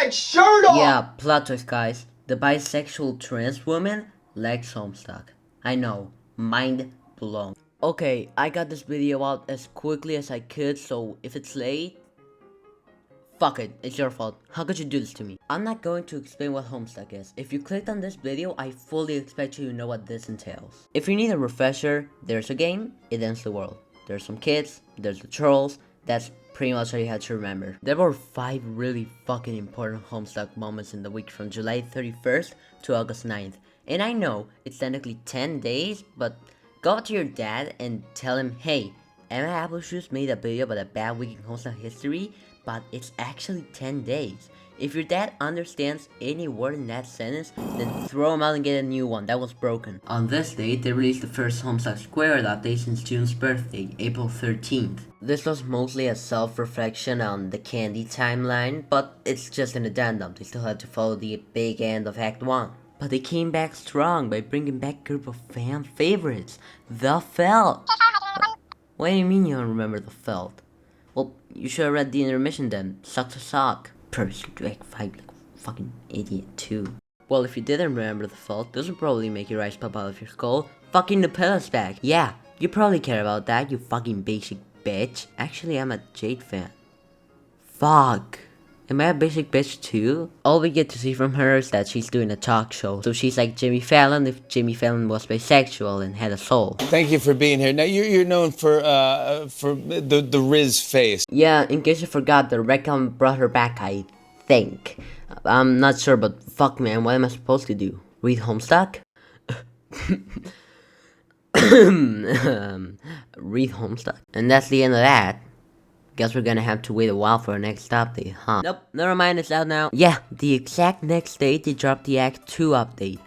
that shirt off! Yeah, plot twist, guys. The bisexual trans woman likes Homestuck. I know, mind blown. Okay, I got this video out as quickly as I could, so if it's late, fuck it, it's your fault. How could you do this to me? I'm not going to explain what Homestuck is. If you clicked on this video, I fully expect you to know what this entails. If you need a refresher, there's a game, it ends the world. There's some kids, there's the trolls, that's pretty much all you had to remember. There were 5 really fucking important Homestuck moments in the week from July 31st to August 9th. And I know, it's technically 10 days, but go to your dad and tell him, hey, Emma Appleshoes made a video about a bad week in Homestuck history, but it's actually 10 days. If your dad understands any word in that sentence, then throw him out and get a new one that was broken. On this date, they released the first Homestuck Squared update since June's birthday, April 13th. This was mostly a self-reflection on the Candy timeline, but it's just an addendum. They still had to follow the big end of Act 1. But they came back strong by bringing back a group of fan favorites, The Felt. What do you mean you don't remember The Felt? Well, you should have read the intermission then. Suck to sock. First, like fucking idiot too. Well, if you didn't remember The Felt, this would probably make your eyes pop out of your skull. Fucking Nupella's back. Yeah, you probably care about that, you fucking basic bitch. Actually, I'm a Jade fan. Fuck. Am I a basic bitch too? All we get to see from her is that she's doing a talk show. So she's like Jimmy Fallon if Jimmy Fallon was bisexual and had a soul. Thank you for being here. Now you're known for the Riz face. Yeah, in case you forgot, the Recon brought her back, I think. I'm not sure, but fuck man, what am I supposed to do? Read Homestuck? Read Homestuck. And that's the end of that. Guess we're gonna have to wait a while for our next update, huh? Nope, never mind, it's out now. Yeah, the exact next day they dropped the Act 2 update.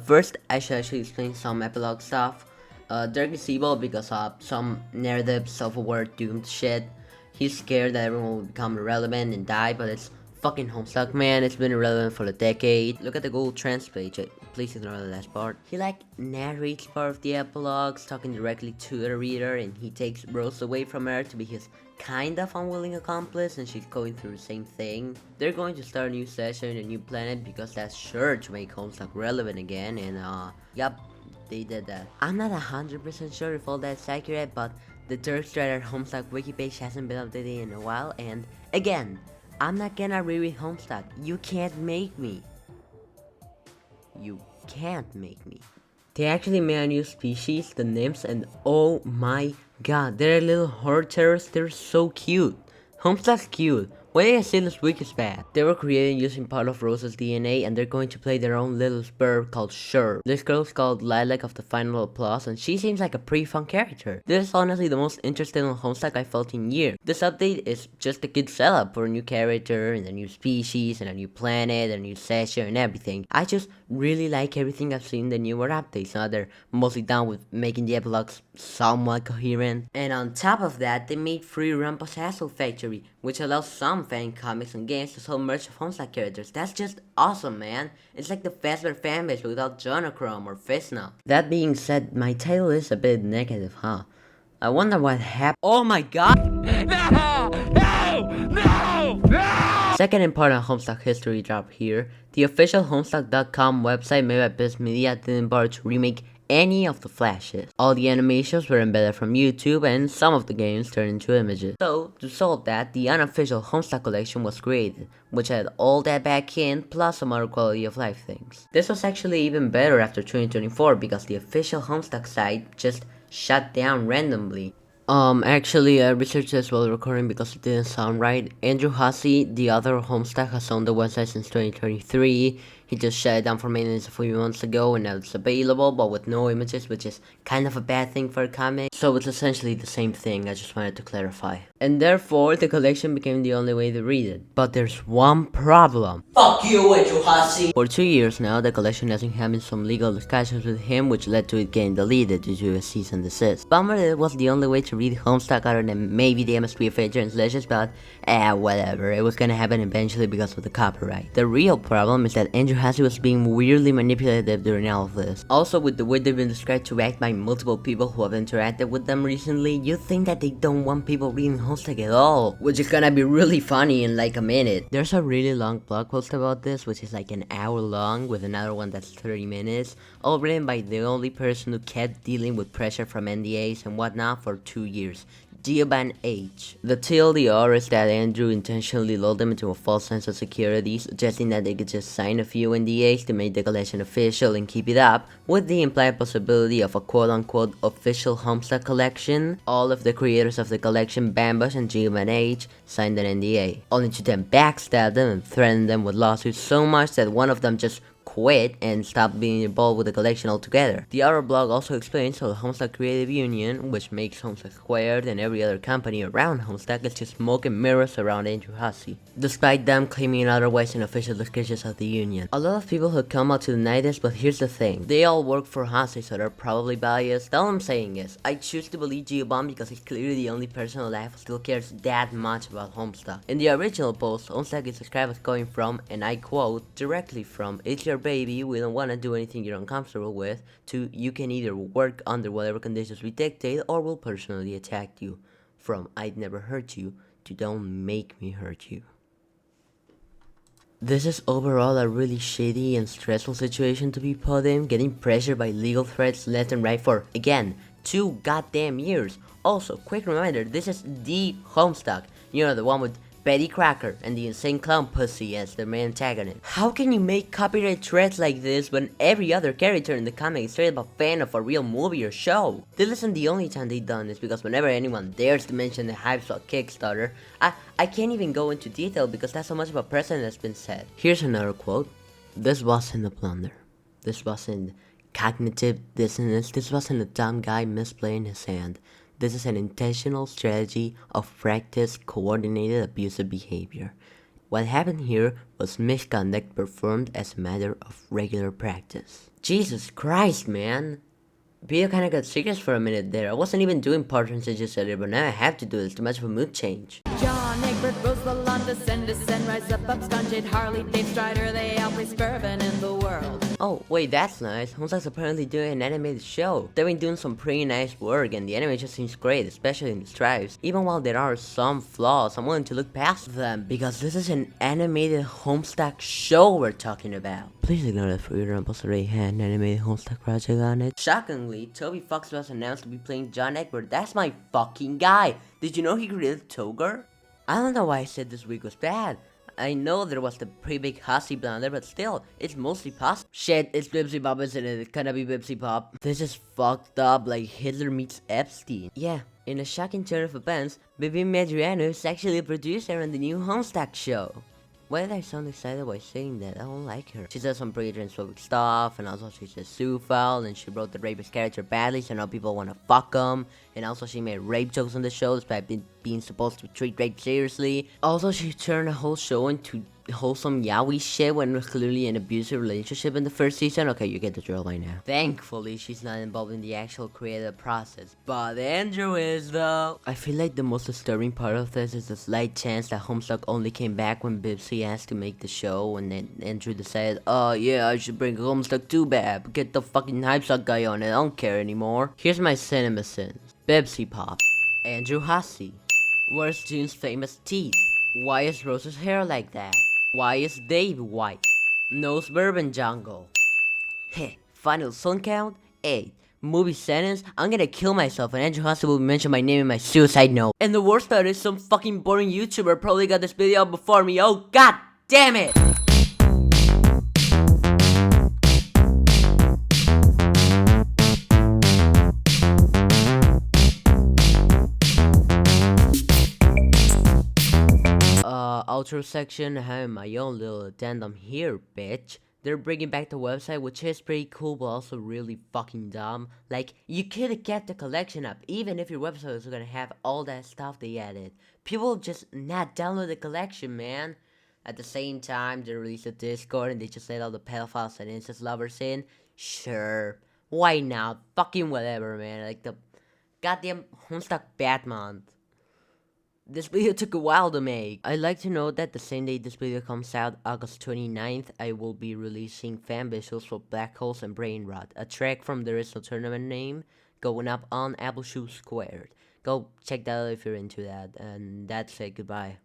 First, I should actually explain some epilogue stuff. Dirk is evil because of some narrative, self-aware, doomed shit. He's scared that everyone will become irrelevant and die, but it's fucking Homestuck, man. It's been irrelevant for a decade. Look at the Google Trends page. Please ignore the last part. He narrates part of the epilogues, talking directly to the reader, and he takes Rose away from her to be his kind of unwilling accomplice, and she's going through the same thing. They're going to start a new session, a new planet, because that's sure to make Homestuck relevant again, and yep, they did that. I'm not 100% sure if all that's accurate, but the Dirk Strider Homestuck wiki page hasn't been updated in a while, and again, I'm not gonna reread Homestuck. You can't make me. You can't make me. They actually made a new species, the nymphs, and oh my god, they're little horde terrorists, they're so cute. Homestuck's cute. Why did I say this week is bad? They were created using part of Rosa's DNA, and they're going to play their own little spur called Sure. This girl's called Lilac of the Final Applause, and she seems like a pretty fun character. This is honestly the most interesting on Homestuck I felt in years. This update is just a good setup for a new character, and a new species, and a new planet, and a new session, and everything. I just really like everything I've seen in the newer updates. Now they're mostly done with making the epilogues somewhat coherent. And on top of that, they made free Rumpus Hassle Factory, which allows some fan comics and games to sell merch of Homestuck characters. That's just awesome, man. It's like the Fazbear fanbase without Jonachrome or Fistna. That being said, my title is a bit negative, huh? I wonder what happened. Oh my god! No! No! No! No! Second important Homestuck history drop here. The official Homestuck.com website made by Biz Media didn't bother to remake any of the flashes. All the animations were embedded from YouTube, and some of the games turned into images. So, to solve that, the unofficial Homestuck collection was created, which had all that back in, plus some other quality of life things. This was actually even better after 2024, because the official Homestuck site just shut down randomly. Actually, I researched this while recording because it didn't sound right. Andrew Hussey, the other of Homestuck, has owned the website since 2023. He just shut it down for maintenance a few months ago, and now it's available, but with no images, which is kind of a bad thing for a comic. So it's essentially the same thing, I just wanted to clarify. And therefore, the collection became the only way to read it. But there's one problem. Fuck you, Andrew Hussey! For 2 years now, the collection has been having some legal discussions with him, which led to it getting deleted due to a cease and desist. Bummer that it was the only way to read Homestuck other than maybe the MSP of translations, but whatever, it was gonna happen eventually because of the copyright. The real problem is that Andrew Hase was being weirdly manipulative during all of this. Also, with the way they've been described to act by multiple people who have interacted with them recently, you think that they don't want people reading Homestuck at all, which is gonna be really funny in like a minute. There's a really long blog post about this, which is like an hour long, with another one that's 30 minutes, all written by the only person who kept dealing with pressure from NDAs and whatnot for 2 years. Giovanni H. The TLDR is that Andrew intentionally lulled them into a false sense of security, suggesting that they could just sign a few NDAs to make the collection official and keep it up, with the implied possibility of a quote-unquote official Homestuck collection. All of the creators of the collection, Bambush and Giovanni H, signed an NDA, only to then backstab them and threaten them with lawsuits so much that one of them just quit and stopped being involved with the collection altogether. The other blog also explains how the Homestuck Creative Union, which makes Homestuck Squared and every other company around Homestuck, is just smoke and mirrors around Andrew Hase, despite them claiming otherwise in official descriptions of the union. A lot of people have come out to deny this, but here's the thing. They all work for Hase, so they're probably biased. All I'm saying is, I choose to believe Giovanni because he's clearly the only person alive who still cares that much about Homestuck. In the original post, Homestuck is described as going from, and I quote, directly from, "It's your baby, we don't want to do anything you're uncomfortable with," to "you can either work under whatever conditions we dictate or we'll personally attack you," from "I'd never hurt you" to "don't make me hurt you." This is overall a really shitty and stressful situation to be put in, getting pressured by legal threats left and right for, again, 2 goddamn years. Also, quick reminder, this is the Homestuck, you know, the one with Betty Cracker and the insane clown pussy as the main antagonist. How can you make copyright threats like this when every other character in the comic is straight up a fan of a real movie or show? This isn't the only time they've done this, because whenever anyone dares to mention the Homestuck Kickstarter, I can't even go into detail because that's how much of a precedent has been set. Here's another quote. "This wasn't a blunder. This wasn't cognitive dissonance. This wasn't a dumb guy misplaying his hand. This is an intentional strategy of practiced, coordinated abusive behavior. What happened here was misconduct performed as a matter of regular practice." Jesus Christ, man. Video kinda got serious for a minute there. I wasn't even doing partridges earlier, but now I have to do this. Too much of a mood change. John, Egbert, Rosalind, descend, rise up, Scunchid, Harley, Dave Strider, they outplace bourbon in the world. Oh, wait, that's nice. Homestuck's apparently doing an animated show. They've been doing some pretty nice work, and the animation seems great, especially in the stripes. Even while there are some flaws, I'm willing to look past them, because this is an animated Homestuck show we're talking about. Please ignore that for your Rumpus already had an animated Homestuck project on it. Shockingly, Toby Fox was announced to be playing John Egbert. That's my fucking guy. Did you know he created Togar? I don't know why I said this week was bad. I know there was the pretty big Hase blunder, but still, it's mostly possible. Shit, it's Bibsy Pop, isn't it? It kinda be Bibsy Pop. This is fucked up, like Hitler meets Epstein. Yeah, in a shocking turn of events, Bibi Madriano is actually a producer on the new Homestuck show. Why did I sound excited while saying that? I don't like her. She says some pretty transphobic stuff, and also she's a zoophile, and she wrote the rapist character badly, so now people wanna fuck him. And also she made rape jokes on the show, despite being supposed to treat rape seriously. Also, she turned the whole show into wholesome yaoi shit when it was clearly an abusive relationship in the first season. Okay, you get the drill by now. Thankfully, she's not involved in the actual creative process, but Andrew is though. I feel like the most disturbing part of this is the slight chance that Homestuck only came back when Bibsy asked to make the show, and then Andrew decided, "Oh yeah, I should bring Homestuck too bad. Get the fucking Homestuck guy on it, I don't care anymore." Here's my cinema sins. Bibsy Pop. Andrew Hase. Where's June's famous teeth? Why is Rose's hair like that? Why is Dave white? Nose bourbon jungle. Heh, final song count? 8. Movie sentence? I'm gonna kill myself and Andrew Hase will mention my name in my suicide note. And the worst part is some fucking boring YouTuber probably got this video out before me. Oh god damn it! Outro section, I have my own little addendum here, bitch. They're bringing back the website, which is pretty cool, but also really fucking dumb. Like, you could've kept the collection up, even if your website was gonna have all that stuff they added. People just not download the collection, man. At the same time, they released a Discord and they just let all the pedophiles and incest lovers in. Sure, why not? Fucking whatever, man. Like the goddamn Homestuck Batman. This video took a while to make. I'd like to note that the same day this video comes out, August 29th, I will be releasing fan visuals for Black Holes and Brain Rot, a track from There Is No Tournament name, going up on Apple Shoe Squared. Go check that out if you're into that, and that's it, goodbye.